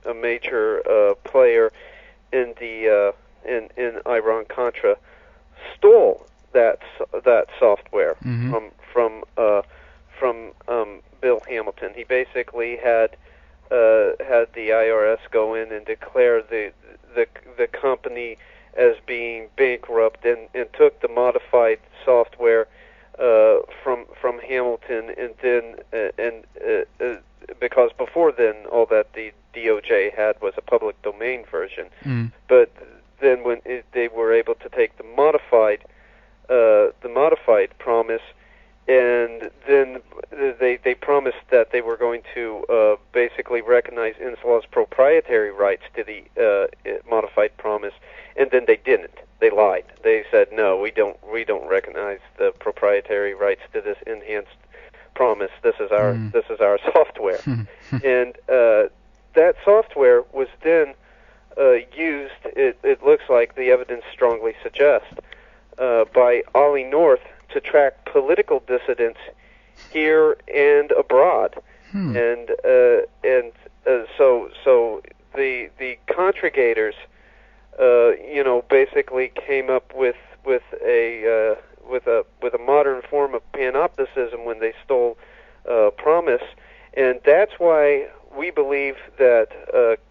a major player in the in Iran-Contra, stole that software from Bill Hamilton. He basically had the IRS go in and declare the company as being bankrupt, and took the modified software from Hamilton, and then because before then all that the DOJ had was a public domain version, but then when they were able to take the modified promise, and then they promised that they were going to basically recognize Inslaw's proprietary rights to the modified promise, and then they didn't. They lied. They said, no, we don't recognize the proprietary rights to this enhanced promise. This is our software, and that software was then used. It looks like the evidence strongly suggests by Ollie North to track political dissidents here and abroad, and so the contragators, basically came up with a modern form of panopticism when they stole promise, and that's why we believe that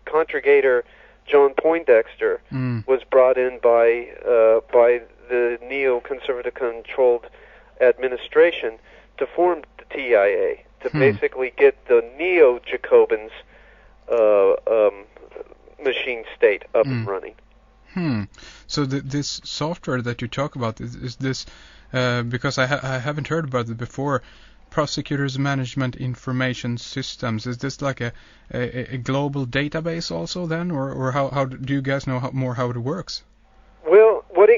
contragator John Poindexter was brought in by the neoconservative controlled administration to form the TIA, to basically get the neo-Jacobins machine state up and running. So this software that you talk about, is this, because I haven't heard about it before, Prosecutors Management Information Systems, is this like a global database also then, or how do you guys know more how it works? Well, what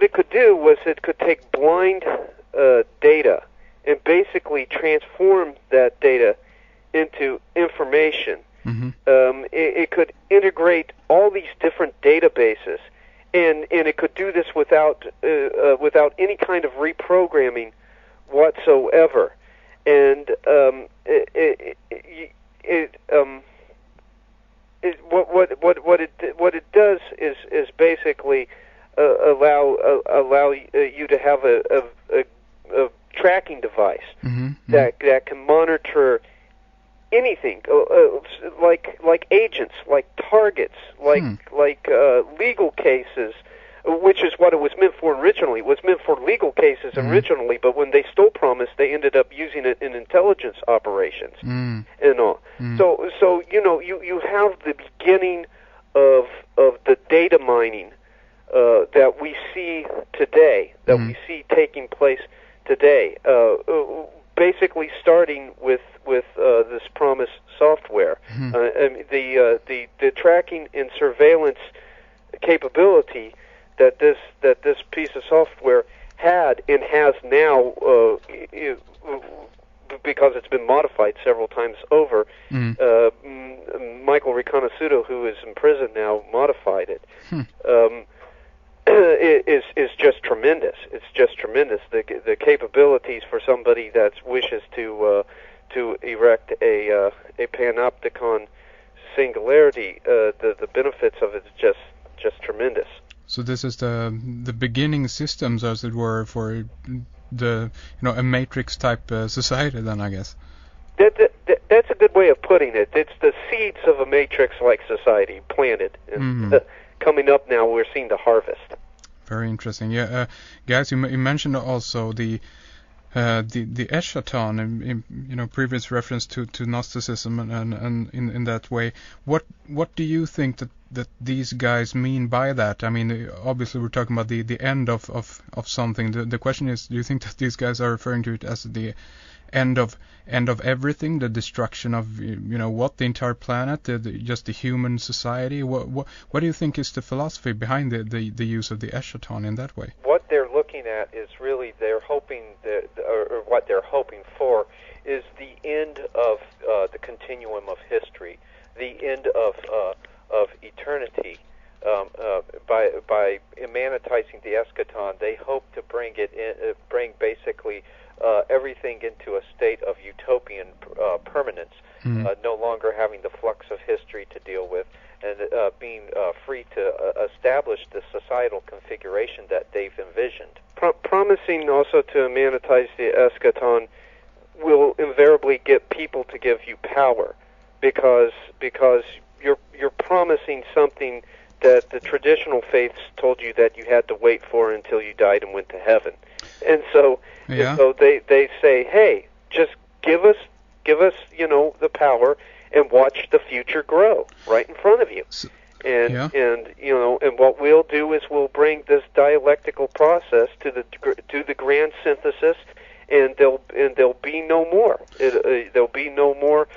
it could do was it could take blind data and basically transform that data into information. It could integrate all these different databases, and it could do this without any kind of reprogramming whatsoever. And what it does is basically allow you to have a tracking device that can monitor anything, like agents, like targets, like legal cases, which is what it was meant for originally. It was meant for legal cases originally, but when they stole promise, they ended up using it in intelligence operations and all. So you have the beginning of the data mining that we see today, that we see taking place today. Basically, starting with this promise software, the tracking and surveillance capability that this piece of software had and has now, because it's been modified several times over. Michael Riconosciuto, who is in prison now, modified it. Is just tremendous. It's just tremendous. The capabilities for somebody that wishes to erect a panopticon singularity, the benefits of it is just tremendous. So this is the beginning systems, as it were, for the a matrix type society. Then I guess that's a good way of putting it. It's the seeds of a matrix-like society planted, and coming up now. We're seeing the harvest. Very interesting. Yeah, guys, you mentioned also the eschaton, in previous reference to Gnosticism, and in that way. What do you think that these guys mean by that? I mean, obviously we're talking about the end of something. The question is, do you think that these guys are referring to it as the end of everything, the destruction of what, the entire planet, just the human society? What do you think is the philosophy behind the use of the eschaton in that way? What they're looking at is really they're hoping or what they're hoping for is the end of the continuum of history, the end of eternity. By immanentizing the eschaton, they hope to bring basically everything into a state of utopian permanence. no longer having the flux of history to deal with, and being free to establish the societal configuration that they've envisioned. Promising also to monetize the eschaton will invariably get people to give you power, because you're promising something that the traditional faiths told you that you had to wait for until you died and went to heaven. And so they say, hey, just give us the power and watch the future grow right in front of you. And what we'll do is we'll bring this dialectical process to the grand synthesis, and there'll be no more. There'll be no more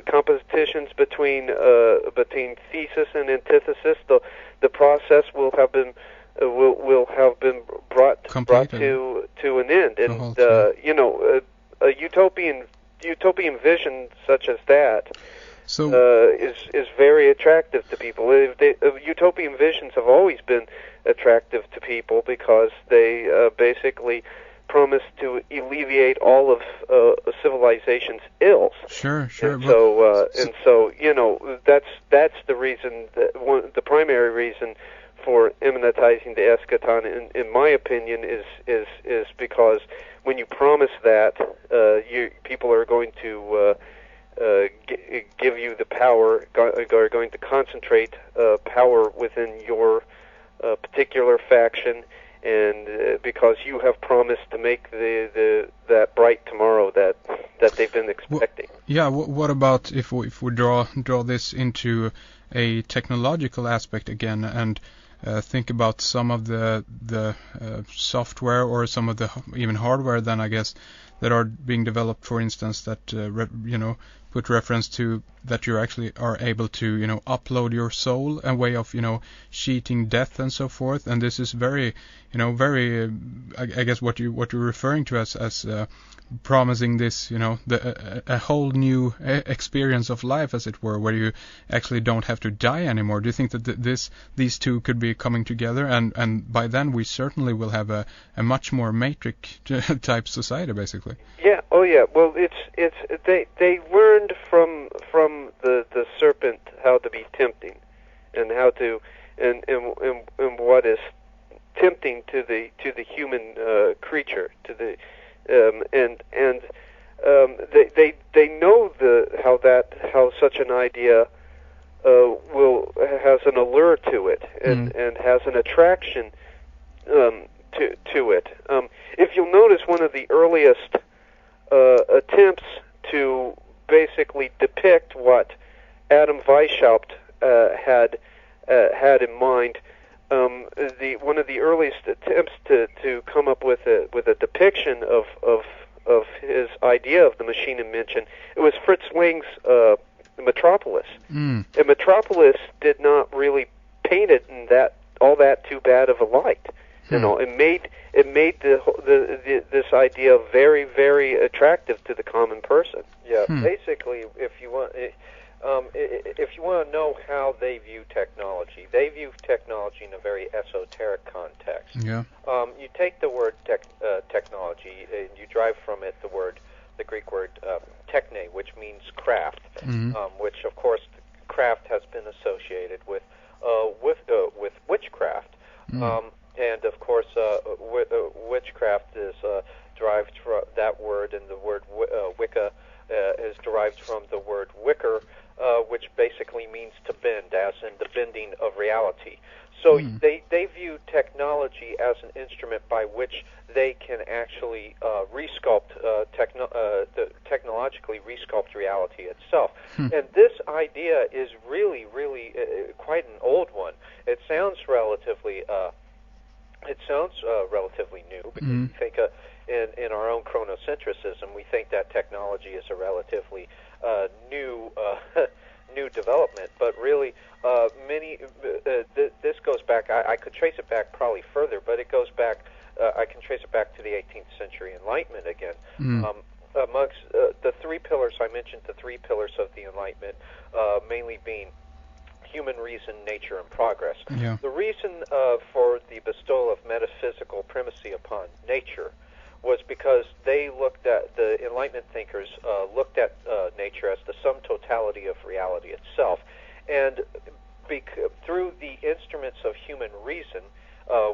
competitions between thesis and antithesis. The process will have been brought to an end. And a utopian vision such as that is very attractive to people. Utopian visions have always been attractive to people because they basically promise to alleviate all of civilization's ills. Sure. And so that's the reason, the primary reason for immanentizing the eschaton, in my opinion, is because when you promise that, people are going to give you the power, are going to concentrate power within your particular faction, and because you have promised to make that bright tomorrow that they've been expecting. What about if we draw this into a technological aspect again, and think about some of the software or some of the even hardware then, I guess, that are being developed, for instance, that put reference to that you actually are able to upload your soul, a way of cheating death and so forth. And this is very I guess what you're referring to as promising this a whole new experience of life, as it were, where you actually don't have to die anymore. Do you think that these two could be coming together, and by then we certainly will have a much more matrix type society, basically? Yeah. Oh yeah. Well, they learned from the serpent how to be tempting, and how to and what is tempting to the human creature, to the they know how such an idea has an allure to it, and has an attraction to it. If you'll notice, one of the earliest attempts to basically depict what Adam Weishaupt had in mind, one of the earliest attempts to come up with a depiction of his idea of the machine invention, it was Fritz Lang's Metropolis. And Metropolis did not really paint it in all that too bad of a light. It made this idea very, very attractive to the common person. Yeah, basically, if you want to know how they view technology in a very esoteric context. Yeah. You take the word technology, and you derive from it the Greek word techne, which means craft, which of course craft has been associated with witchcraft. And of course, witchcraft is derived from that word, and the word Wicca is derived from the word wicker, which basically means to bend, as in the bending of reality. So they view technology as an instrument by which they can actually technologically resculpt reality itself. And this idea is really, really quite an old one. It sounds relatively new, because we think in our own chronocentrism, we think that technology is a relatively new development. But really, this goes back. I could trace it back probably further, but it goes back. I can trace it back to the 18th century Enlightenment again. Amongst the three pillars I mentioned, the three pillars of the Enlightenment, mainly being human reason, nature, and progress. Yeah. The reason for the bestowal of metaphysical primacy upon nature was because they looked at, the Enlightenment thinkers looked at nature as the sum totality of reality itself. And through the instruments of human reason,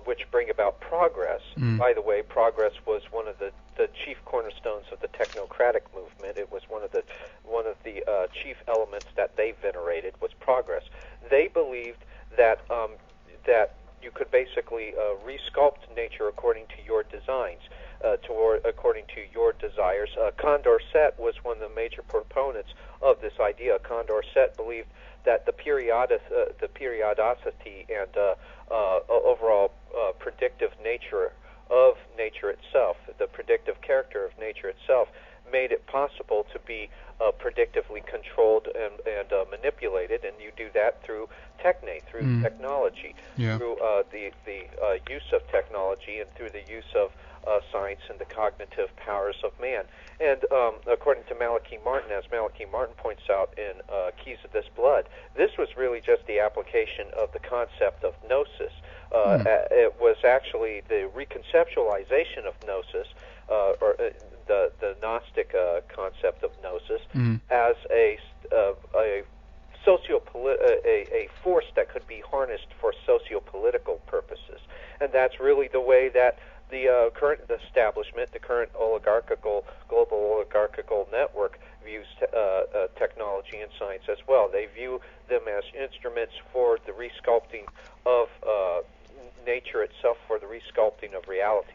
which bring about progress. By the way, progress was one of the chief cornerstones of the technocratic movement. It was one of the chief elements that they venerated was progress. They believed that that you could basically resculpt nature according to your designs, according to your desires. Condorcet was one of the major proponents of this idea. Condorcet believed that the periodicity and overall predictive nature of nature itself, the predictive character of nature itself, made it possible to be predictively controlled and manipulated, and you do that through through technology, through the use of technology, and through the use of science and the cognitive powers of man. And according to Malachi Martin, as Malachi Martin points out in Keys of This Blood, this was really just the application of the concept of gnosis. It was actually the reconceptualization of gnosis, or the Gnostic concept of gnosis, as a force that could be harnessed for socio-political purposes. And that's really the way that the current establishment, the current global oligarchical network, views technology and science as well. They view them as instruments for the resculpting of nature itself, for the resculpting of reality.